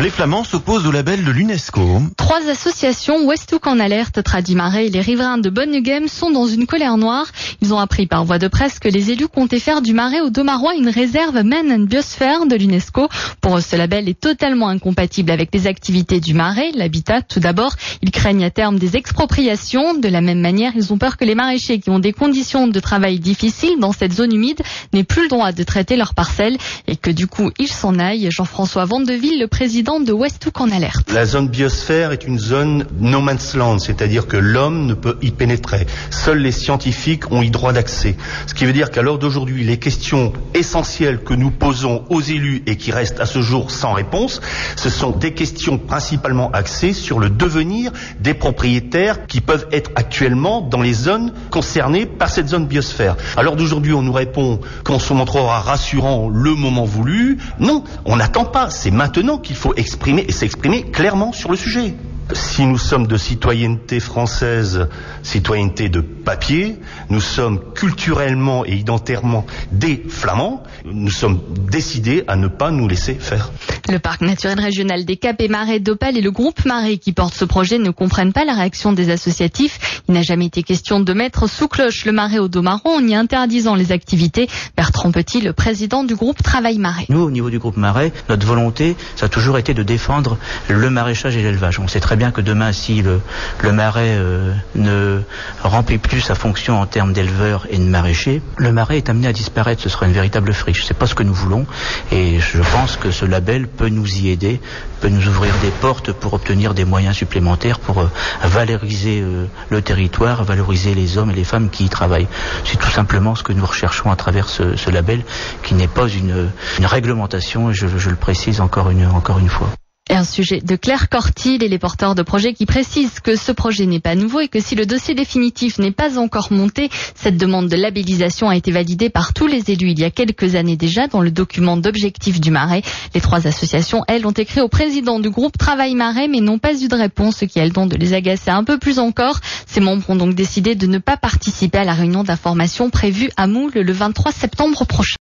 Les Flamands s'opposent au label de l'UNESCO. 3 associations, Westhoek en alerte, Tradi-Marais et les riverains de Bonnegem sont dans une colère noire. Ils ont appris par voie de presse que les élus comptaient faire du Marais au Domarois une réserve Man and Biosphère de l'UNESCO. Pour eux, ce label est totalement incompatible avec les activités du Marais, l'habitat tout d'abord. Ils craignent à terme des expropriations. De la même manière, ils ont peur que les maraîchers qui ont des conditions de travail difficiles dans cette zone humide n'aient plus le droit de traiter leurs parcelles et que du coup, ils s'en aillent. Jean-François Vandeville, le président de Westhoek en alerte. La zone biosphère est une zone no man's land, c'est-à-dire que l'homme ne peut y pénétrer. Seuls les scientifiques ont y droit d'accès. Ce qui veut dire qu'à l'heure d'aujourd'hui, les questions essentielles que nous posons aux élus et qui restent à ce jour sans réponse, ce sont des questions principalement axées sur le devenir des propriétaires qui peuvent être actuellement dans les zones concernées par cette zone biosphère. À l'heure d'aujourd'hui, on nous répond qu'on se montrera rassurant le moment voulu. Non, on n'attend pas. C'est maintenant qu'il faut exprimer et s'exprimer clairement sur le sujet. Si nous sommes de citoyenneté française, citoyenneté de papier, nous sommes culturellement et identitairement des Flamands, nous sommes décidés à ne pas nous laisser faire. Le parc naturel régional des Caps et Marais d'Opale et le groupe Marais qui porte ce projet ne comprennent pas la réaction des associatifs. Il n'a jamais été question de mettre sous cloche le Marais au Domarois en y interdisant les activités. Bertrand Petit, le président du groupe Travail Marais. Nous, au niveau du groupe Marais, notre volonté, ça a toujours été de défendre le maraîchage et l'élevage. On sait très bien que demain, si le Marais ne remplit plus sa fonction en termes d'éleveur et de maraîcher, le Marais est amené à disparaître. Ce sera une véritable friche. C'est pas ce que nous voulons et je pense que ce label peut nous y aider, peut nous ouvrir des portes pour obtenir des moyens supplémentaires pour valoriser le territoire, valoriser les hommes et les femmes qui y travaillent. C'est tout simplement ce que nous recherchons à travers ce label qui n'est pas une réglementation, et je le précise encore une fois. Et un sujet de Claire Cortil et les porteurs de projets qui précisent que ce projet n'est pas nouveau et que si le dossier définitif n'est pas encore monté, cette demande de labellisation a été validée par tous les élus il y a quelques années déjà dans le document d'objectifs du Marais. Les 3 associations, elles, ont écrit au président du groupe Travail Marais mais n'ont pas eu de réponse, ce qui a le don de les agacer un peu plus encore. Ces membres ont donc décidé de ne pas participer à la réunion d'information prévue à Moule le 23 septembre prochain.